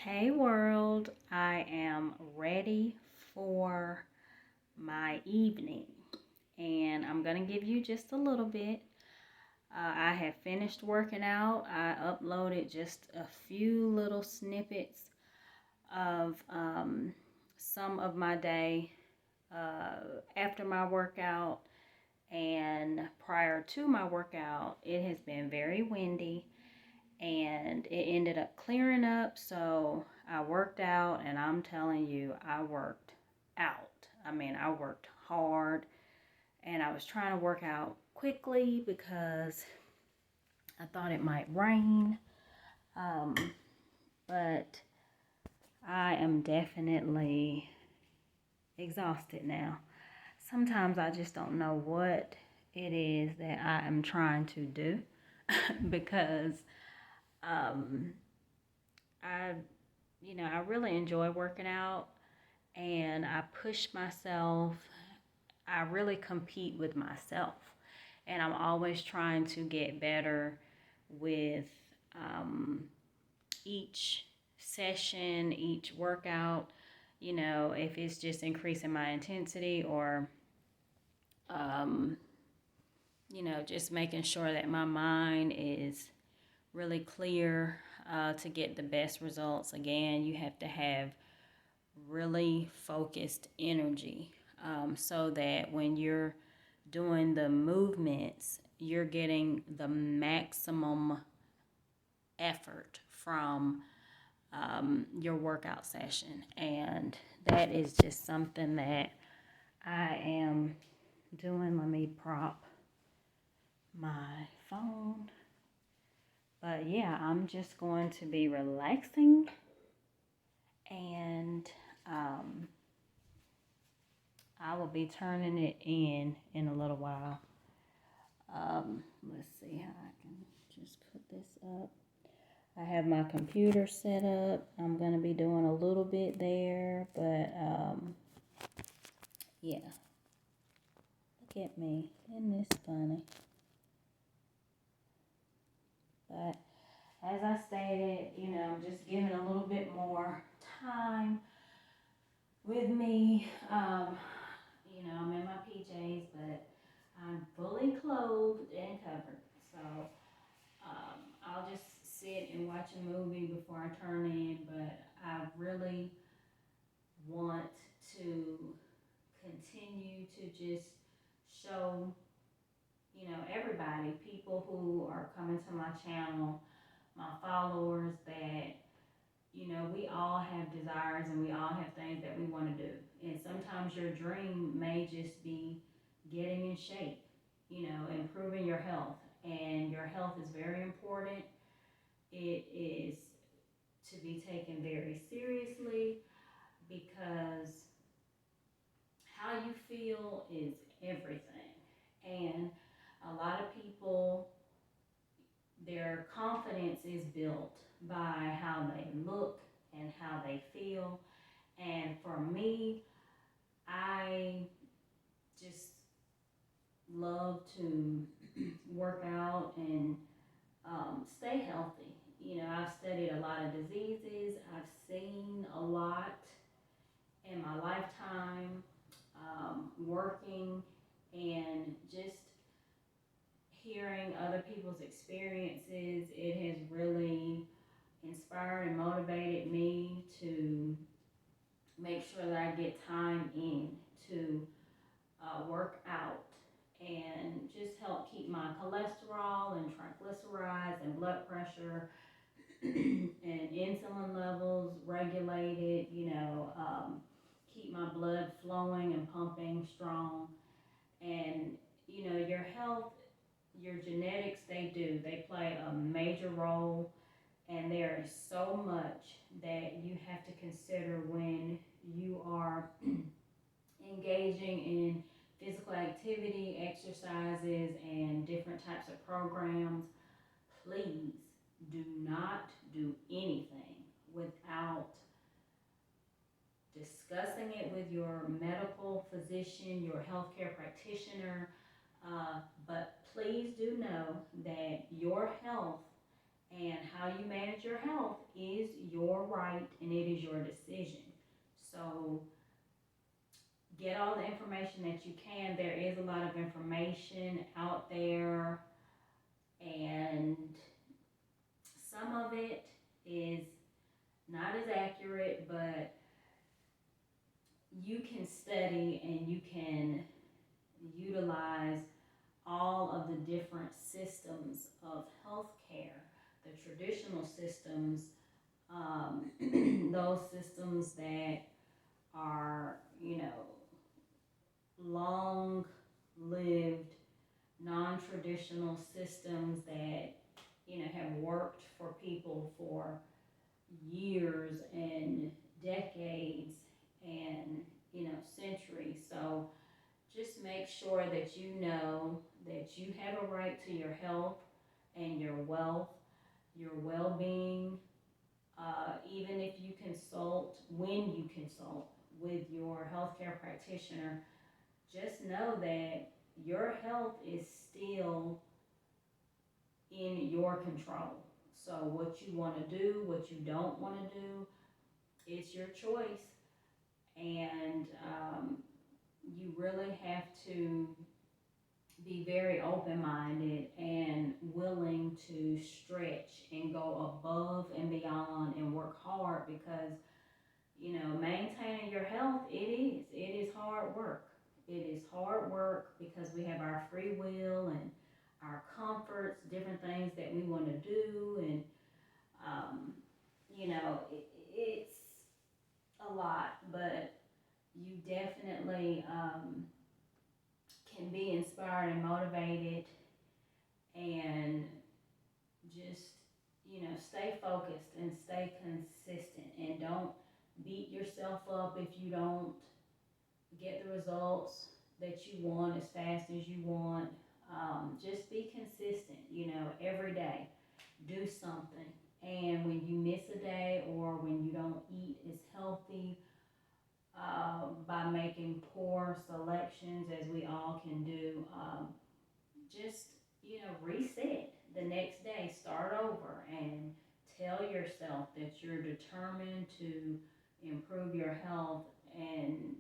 Hey world, I am ready for my evening and I'm going to give you just a little bit. I have finished working out. I uploaded just a few little snippets of some of my day after my workout and prior to my workout. It has been very windy and it ended up clearing up. So I worked out, and I'm telling you, I worked out. I worked hard, and I was trying to work out quickly because I thought it might rain. Um, but I am definitely exhausted now. Sometimes I just don't know what it is that I am trying to do because um, I I really enjoy working out and I push myself. I really compete with myself. And I'm always trying to get better with um, each session, each workout, if it's just increasing my intensity or, um, just making sure that my mind is really clear to get the best results. Again, you have to have really focused energy so that when you're doing the movements, you're getting the maximum effort from your workout session. And that is just something that I am doing. Let me prop my phone. But yeah, I'm just going to be relaxing and I will be turning it in a little while. Let's see how I can just put this up. I have my computer set up. I'm going to be doing a little bit there, but yeah. Look at me. Isn't this funny? But as I stated, I'm just giving a little bit more time with me. I'm in my PJs, but I'm fully clothed and covered. So I'll just sit and watch a movie before I turn in, but I really want to continue to just show, everybody, people who are coming to my channel, my followers, that, we all have desires and we all have things that we want to do. And sometimes your dream may just be getting in shape, improving your health. And your health is very important. It is to be taken very seriously because how you feel is everything. And a lot of people, their confidence is built by how they look and how they feel. And for me, I just love to work out and stay healthy. I've studied a lot of diseases, I've seen a lot in my lifetime working and just hearing other people's experiences. It has really inspired and motivated me to make sure that I get time in to work out and just help keep my cholesterol and triglycerides and blood pressure and insulin levels regulated, keep my blood flowing and pumping strong. And, your health, your genetics, they play a major role. And there is so much that you have to consider when you are engaging in physical activity, exercises, and different types of programs. Please do not do anything without discussing it with your medical physician, your healthcare practitioner. But please do know that your health And how you manage your health is your right and it is your decision. So get all the information that you can. There is a lot of information out there, and some of it is not as accurate, but you can study and you can utilize all of the different systems of healthcare, the traditional systems, those systems that are, long lived, non traditional systems that, have worked for people for years and decades and, centuries. So just make sure that you know that you have a right to your health and your wealth, your well being. Even if you consult, when you consult with your healthcare practitioner, just know that your health is still in your control. So, what you want to do, what you don't want to do, it's your choice. And you really have to be very open minded and willing to stretch and go above and beyond and work hard because, maintaining your health, it is hard work. It is hard work because we have our free will and our comforts, different things that we want to do, and um, it's a lot, but you definitely can be inspired and motivated and just, stay focused and stay consistent and don't beat yourself up if you don't get the results that you want as fast as you want. Just be consistent, every day. Do something. And when you miss a day or when you don't eat as healthy, by making poor selections, as we all can do, just, reset the next day, start over, and tell yourself that you're determined to improve your health and,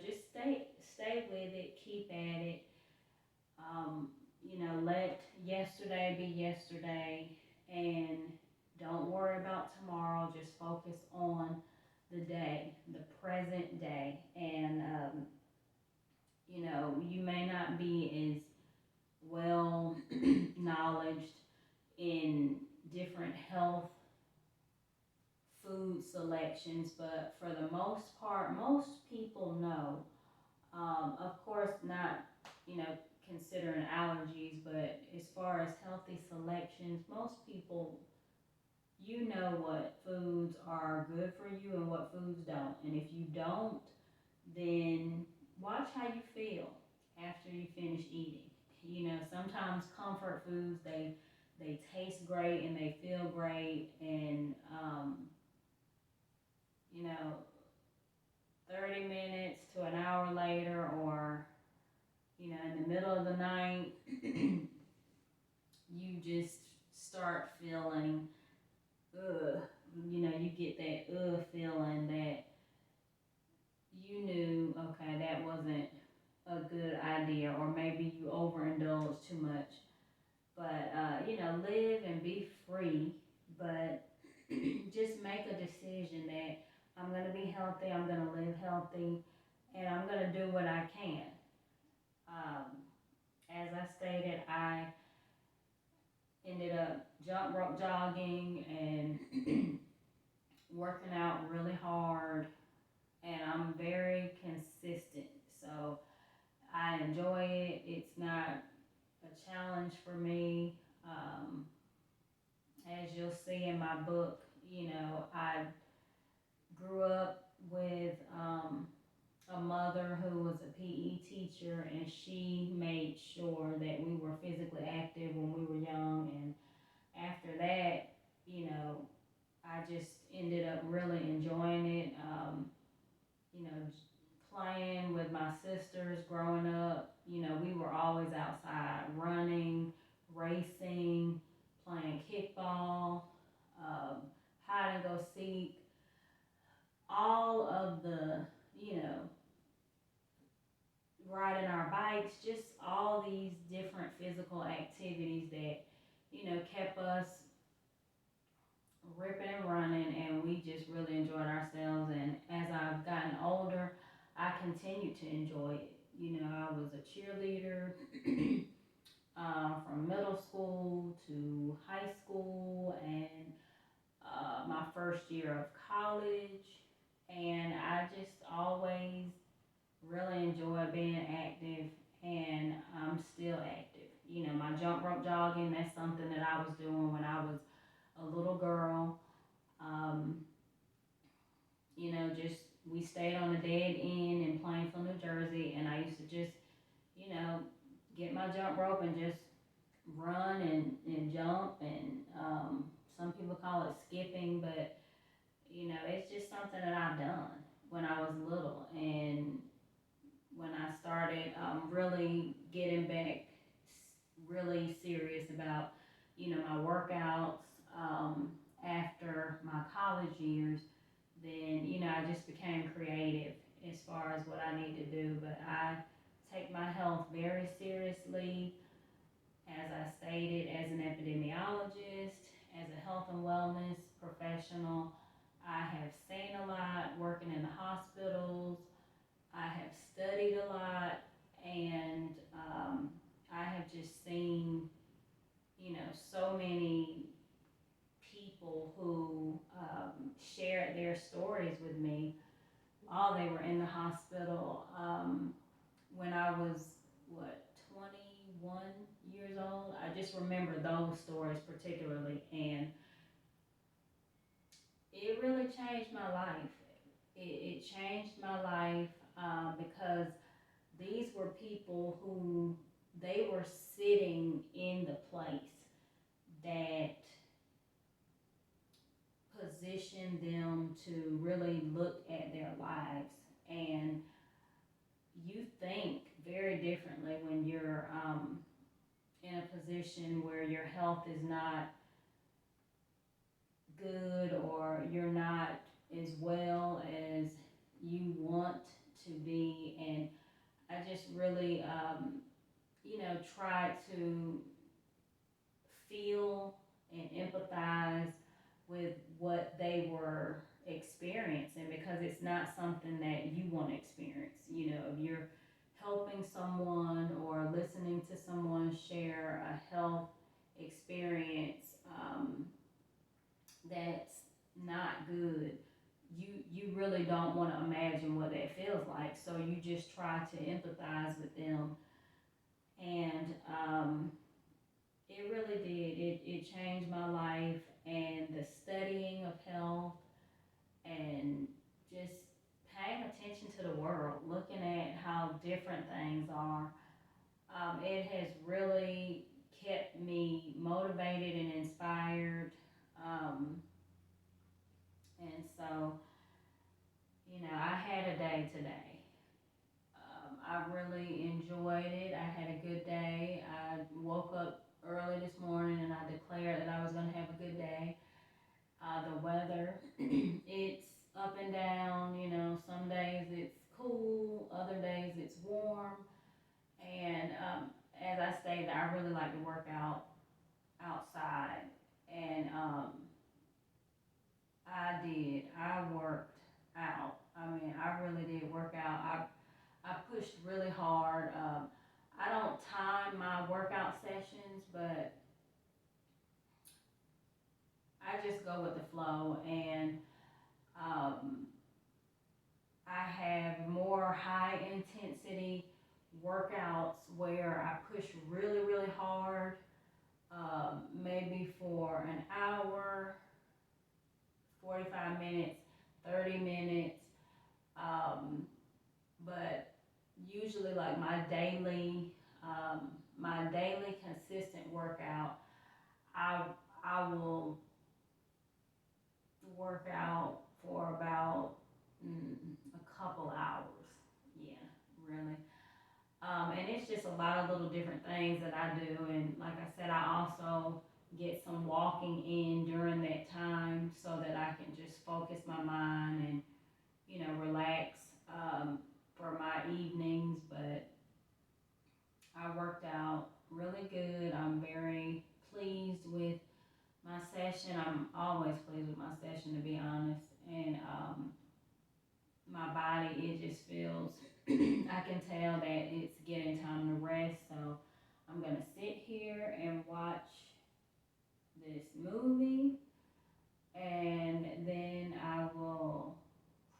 just stay with it, keep at it. Let yesterday be yesterday and don't worry about tomorrow. Just focus on the day, the present day. And, you may not be as well knowledged in different health food selections, but for the most part, most people know. Of course, not, considering allergies, but as far as healthy selections, most people, what foods are good for you and what foods don't. And if you don't, then watch how you feel after you finish eating. Sometimes comfort foods, they taste great and they feel great, and you know 30 minutes to an hour later, or in the middle of the night, you just start feeling ugh. You get that feeling that you knew, okay, that wasn't a good idea, or maybe you overindulged too much. But live and be free, but just make a decision that I'm gonna be healthy, I'm gonna live healthy, and I'm gonna do what I can. Um, as I stated, I ended up jump rope jogging and working out really hard, and I'm very consistent. So I enjoy it. It's not a challenge for me. Um, as you'll see in my book, I grew up with a mother who was a PE teacher, and she made sure that we were physically active when we were young. And after that, I just ended up really enjoying it. You know, playing with my sisters growing up, we were always outside running, racing. playing kickball, um, hide and go seek, all of the, you know, riding our bikes, just all these different physical activities that, you know, kept us ripping and running, and we just really enjoyed ourselves. And as I've gotten older, I continue to enjoy it. You know, I was a cheerleader from middle school to high school and my first year of college, and I just always really enjoy being active, and I'm still active. You know, my jump rope jogging, that's something that I was doing when I was a little girl. Um, you know, just we stayed on a dead end in Plainfield, New Jersey, and I used to just, you know, get my jump rope and just run and jump, and some people call it skipping, but you know, it's just something that I've done when I was little. And when I started really getting back, really serious about, you know, my workouts after my college years, then, you know, I just became creative as far as what I need to do. But I take my health very seriously. As I stated, as an epidemiologist, as a health and wellness professional, I have seen a lot working in the hospitals. I have studied a lot, and I have just seen, you know, so many people who shared their stories with me while they were in the hospital. When I was, what, 21 years old, I just remember those stories particularly, and it really changed my life. It changed my life because these were people who they were sitting in the place that positioned them to really look at their lives. And you think very differently when you're in a position where your health is not good, or you're not as well as you want to be. And I just really, you know, try to feel and empathize with what they were experiencing, because it's not something that you want to experience. You know, if you're helping someone or listening to someone share a health experience that's not good, you really don't want to imagine what that feels like. So you just try to empathize with them, and it really did. It changed my life, and the studying of health and just paying attention to the world, looking at how different things are. It has really kept me motivated and inspired. Um, and so, you know, I had a day today. I really enjoyed it. I had a good day. I woke up early this morning and I declared that I was going to have a good day. The weather, it's up and down. You know, some days it's cool, other days it's warm. And as I stated, I really like to work out outside. And I did. I worked out. I mean, I really did work out. I pushed really hard. I don't time my workout sessions, but I just go with the flow. And um, I have more high intensity workouts where I push really, really hard, maybe for an hour, 45 minutes, 30 minutes. Um, but usually, like my daily consistent workout, I, I will work out for about a couple hours. Yeah, really. And it's just a lot of little different things that I do. And like I said, I also get some walking in during that time so that I can just focus my mind and, relax for my evenings. But I worked out really good. I'm very pleased with my session. I'm always pleased with my session, to be honest. And my body, it just feels, I can tell that it's getting time to rest. So I'm going to sit here and watch this movie. And then I will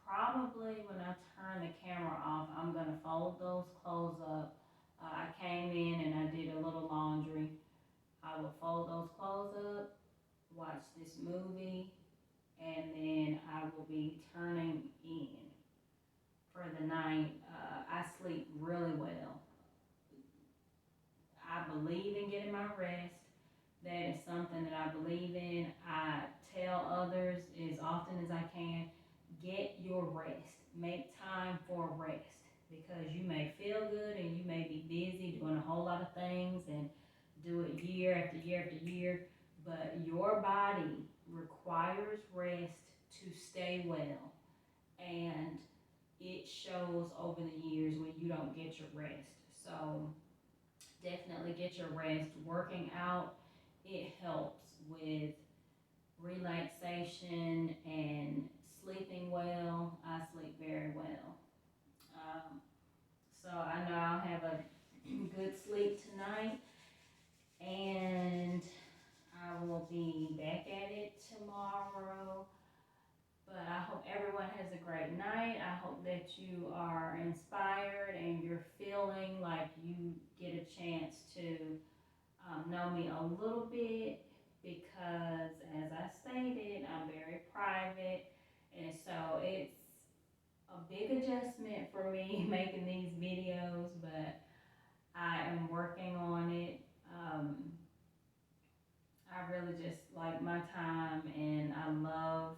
probably, when I turn the camera off, I'm going to fold those clothes up. I came in and I did a little laundry. I will fold those clothes up, watch this movie, and then I will be turning in for the night. I sleep really well. I believe in getting my rest. That is something that I believe in. I tell others as often as I can, get your rest. Make time for rest, because you may feel good and you may be busy doing a whole lot of things and do it year after year after year, but your body requires rest to stay well. And it shows over the years when you don't get your rest. So definitely get your rest. Working out, it helps with relaxation and sleeping well. I sleep very well. So I know I'll have a good sleep tonight, and I will be back at it tomorrow. But I hope everyone has a great night. I hope that you are inspired and you're feeling like you get a chance to know me a little bit, because as I stated, I'm very private, and so it's a big adjustment for me making these videos, but I am working on it. I really just like my time, and I love,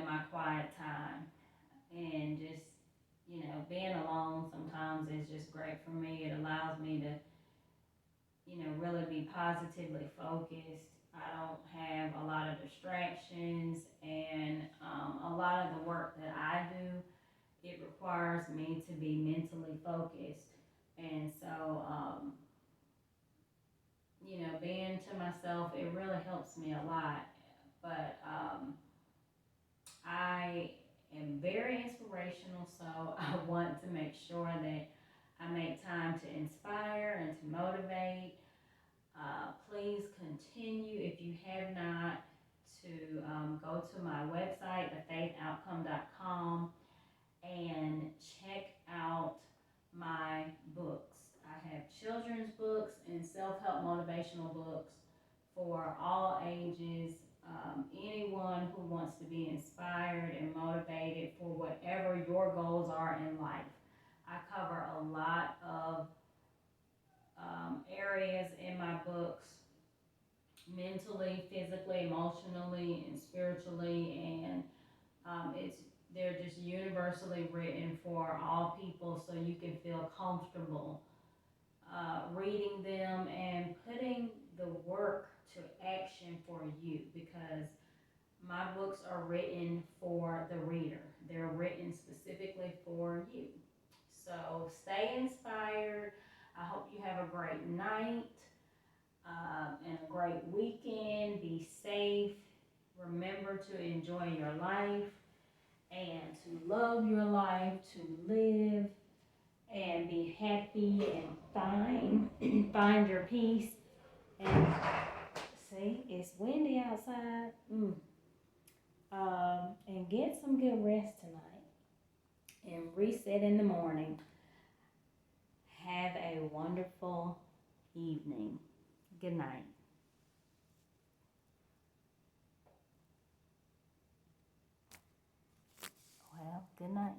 my quiet time, and just, being alone sometimes is just great for me. It allows me to, really be positively focused. I don't have a lot of distractions, and a lot of the work that I do, it requires me to be mentally focused. And so, being to myself, it really helps me a lot. But I am very inspirational, so I want to make sure that I make time to inspire and to motivate. Please continue, if you have not, to go to my website, thefaithoutcome.com, and check out my books. I have children's books and self-help motivational books for all ages. Anyone who wants to be inspired and motivated for whatever your goals are in life. I cover a lot of areas in my books, mentally, physically, emotionally, and spiritually, and they're just universally written for all people, so you can feel comfortable reading them and putting the work to action for you, because my books are written for the reader. They're written specifically for you. So stay inspired. I hope you have a great night and a great weekend. Be safe. Remember to enjoy your life and to love your life, to live and be happy and find your peace. And see, it's windy outside. And get some good rest tonight and reset in the morning. Have a wonderful evening. Good night. Well, good night.